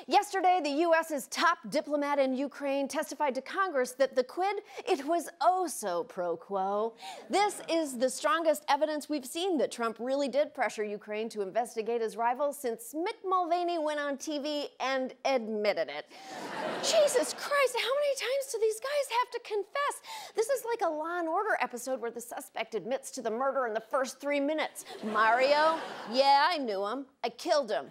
Yesterday, the U.S.'s top diplomat in Ukraine testified to Congress that the quid, it was oh so pro quo. This is the strongest evidence we've seen that Trump really did pressure Ukraine to investigate his rival since Mick Mulvaney went on TV and admitted it. Jesus Christ, how many times do these guys have to confess? This is like a Law and Order episode where the suspect admits to the murder in the first 3 minutes. Mario? Yeah, I knew him. I killed him.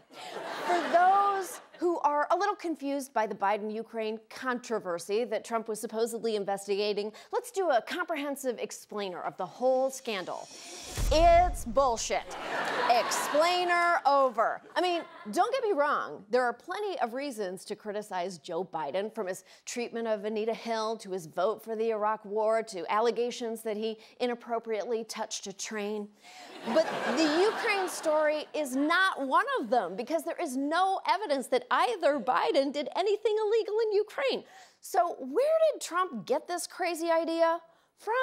For those who are a little confused by the Biden-Ukraine controversy that Trump was supposedly investigating, let's do a comprehensive explainer of the whole scandal. It's bullshit. Explainer over. I mean, don't get me wrong. There are plenty of reasons to criticize Joe Biden, from his treatment of Anita Hill to his vote for the Iraq War to allegations that he inappropriately touched a train. But the Ukraine story is not one of them, because there is no evidence that either Biden did anything illegal in Ukraine. So where did Trump get this crazy idea? From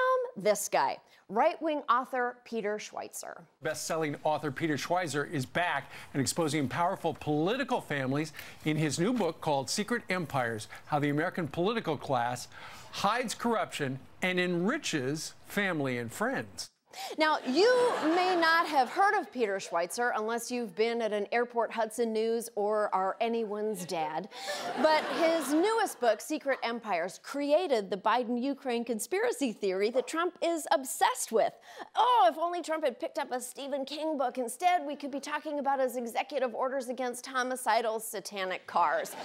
this guy, right-wing author Peter Schweizer. Best-selling author Peter Schweizer is back and exposing powerful political families in his new book called Secret Empires: How the American Political Class Hides Corruption and Enriches Family and Friends. Now, you may not have heard of Peter Schweizer unless you've been at an Airport Hudson News or are anyone's dad. But his newest book, Secret Empires, created the Biden-Ukraine conspiracy theory that Trump is obsessed with. Oh, if only Trump had picked up a Stephen King book. Instead, we could be talking about his executive orders against homicidal satanic cars.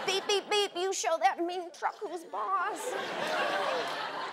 Beep, beep, beep, you show that mean truck who's boss.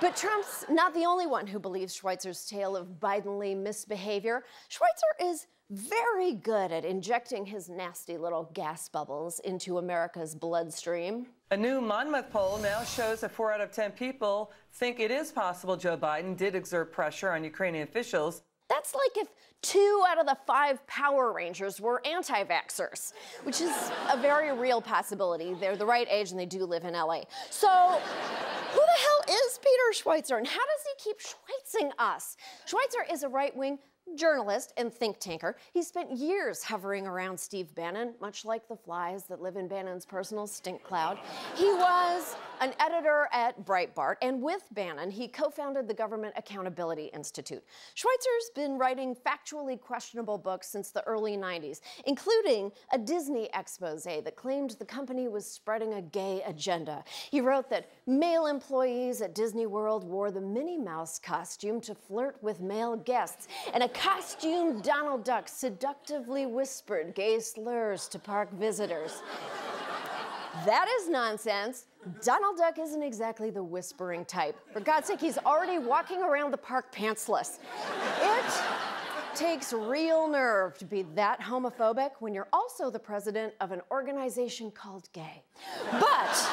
But Trump's not the only one who believes Schweizer's tale of Bidenly misbehavior. Schweizer is very good at injecting his nasty little gas bubbles into America's bloodstream. A new Monmouth poll now shows that 4 out of 10 people think it is possible Joe Biden did exert pressure on Ukrainian officials. That's like if 2 out of the 5 Power Rangers were anti-vaxxers, which is a very real possibility. They're the right age and they do live in LA. So who the hell is Peter Schweizer, and how does he keep Schweizing us? Schweizer is a right-wing journalist and think tanker. He spent years hovering around Steve Bannon, much like the flies that live in Bannon's personal stink cloud. He was an editor at Breitbart, and with Bannon, he co-founded the Government Accountability Institute. Schweizer's been writing factually questionable books since the early 90s, including a Disney expose that claimed the company was spreading a gay agenda. He wrote that male employees at Disney World wore the Minnie Mouse costume to flirt with male guests, and a costumed Donald Duck seductively whispered gay slurs to park visitors. That is nonsense. Donald Duck isn't exactly the whispering type. For God's sake, he's already walking around the park pantsless. It takes real nerve to be that homophobic when you're also the president of an organization called Gay. But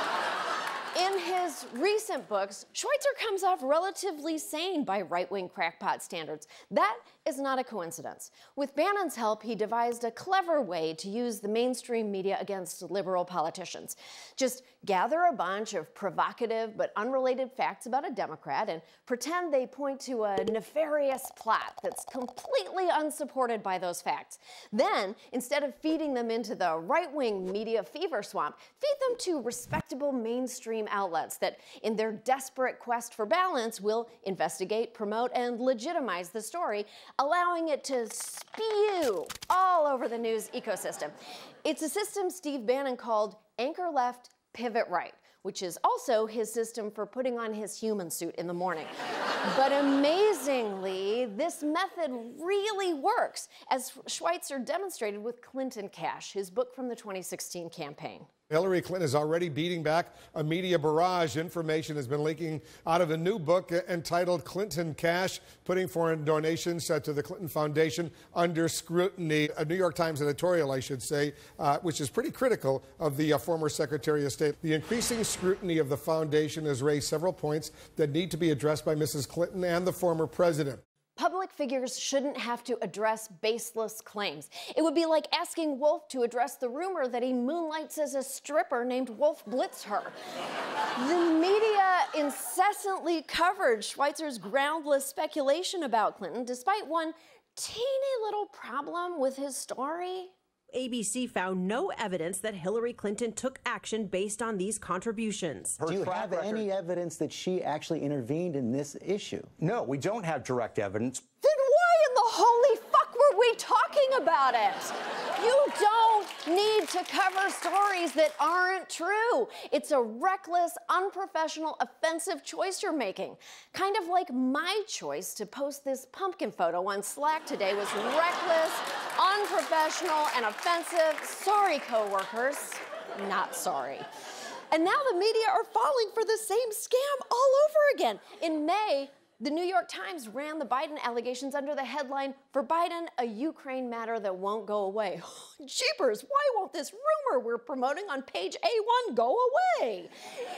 in his recent books, Schweizer comes off relatively sane by right-wing crackpot standards. That is not a coincidence. With Bannon's help, he devised a clever way to use the mainstream media against liberal politicians. Just gather a bunch of provocative but unrelated facts about a Democrat and pretend they point to a nefarious plot that's completely unsupported by those facts. Then, instead of feeding them into the right-wing media fever swamp, feed them to respectable mainstream outlets that, in their desperate quest for balance, will investigate, promote, and legitimize the story, allowing it to spew all over the news ecosystem. It's a system Steve Bannon called anchor left, pivot right, which is also his system for putting on his human suit in the morning. But amazingly, this method really works, as Schweizer demonstrated with Clinton Cash, his book from the 2016 campaign. Hillary Clinton is already beating back a media barrage. Information has been leaking out of a new book entitled Clinton Cash, Putting Foreign Donations to the Clinton Foundation Under Scrutiny. A New York Times editorial, I should say, which is pretty critical of the former Secretary of State. The increasing scrutiny of the foundation has raised several points that need to be addressed by Mrs. Clinton and the former president. Public figures shouldn't have to address baseless claims. It would be like asking Wolf to address the rumor that he moonlights as a stripper named Wolf Blitzer. The media incessantly covered Schweizer's groundless speculation about Clinton, despite one teeny little problem with his story. ABC found no evidence that Hillary Clinton took action based on these contributions. Do you have any evidence that she actually intervened in this issue? No, we don't have direct evidence. Then why in the holy fuck were we talking about it? You don't need to cover stories that aren't true. It's a reckless, unprofessional, offensive choice you're making. Kind of like my choice to post this pumpkin photo on Slack today was reckless, unprofessional, and offensive. Sorry, coworkers. Not sorry. And now the media are falling for the same scam all over again. In May, the New York Times ran the Biden allegations under the headline, "For Biden, a Ukraine matter that won't go away." Jeepers, why won't this rumor we're promoting on page A1 go away?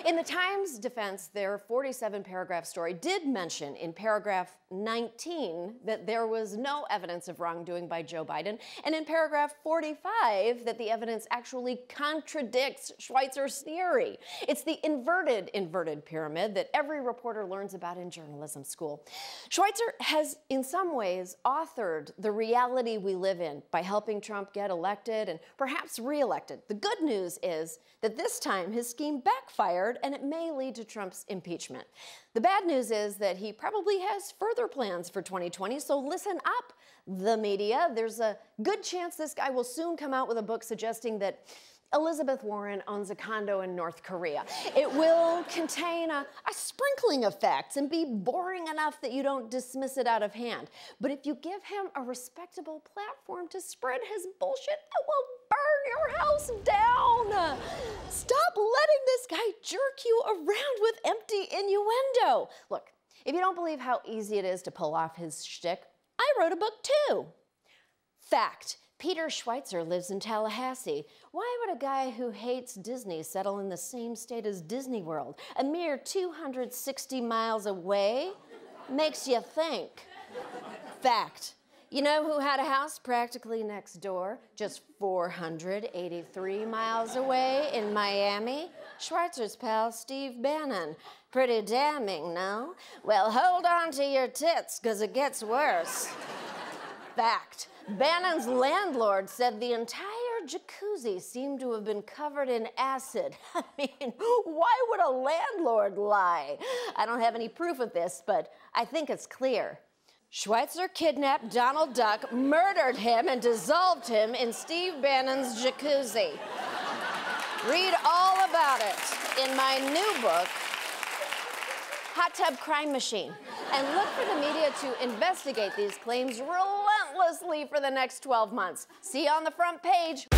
In the Times' defense, their 47-paragraph story did mention in paragraph 19 that there was no evidence of wrongdoing by Joe Biden, and in paragraph 45 that the evidence actually contradicts Schweizer's theory. It's the inverted pyramid that every reporter learns about in journalism school. Schweizer has, in some ways, authored the reality we live in by helping Trump get elected and perhaps re-elected. The good news is that this time his scheme backfired and it may lead to Trump's impeachment. The bad news is that he probably has further plans for 2020, so listen up, the media. There's a good chance this guy will soon come out with a book suggesting that Elizabeth Warren owns a condo in North Korea. It will contain a sprinkling of facts and be boring enough that you don't dismiss it out of hand. But if you give him a respectable platform to spread his bullshit, it will burn your house down. Stop letting this guy jerk you around with empty innuendo. Look, if you don't believe how easy it is to pull off his shtick, I wrote a book too. Fact. Peter Schweizer lives in Tallahassee. Why would a guy who hates Disney settle in the same state as Disney World, a mere 260 miles away? Makes you think. Fact. You know who had a house practically next door, just 483 miles away in Miami? Schweizer's pal, Steve Bannon. Pretty damning, no? Well, hold on to your tits, 'cause it gets worse. Fact. Bannon's landlord said the entire jacuzzi seemed to have been covered in acid. I mean, why would a landlord lie? I don't have any proof of this, but I think it's clear. Schweizer kidnapped Donald Duck, murdered him, and dissolved him in Steve Bannon's jacuzzi. Read all about it in my new book, Hot Tub Crime Machine. And look for the media to investigate these claims relentlessly for the next 12 months. See you on the front page.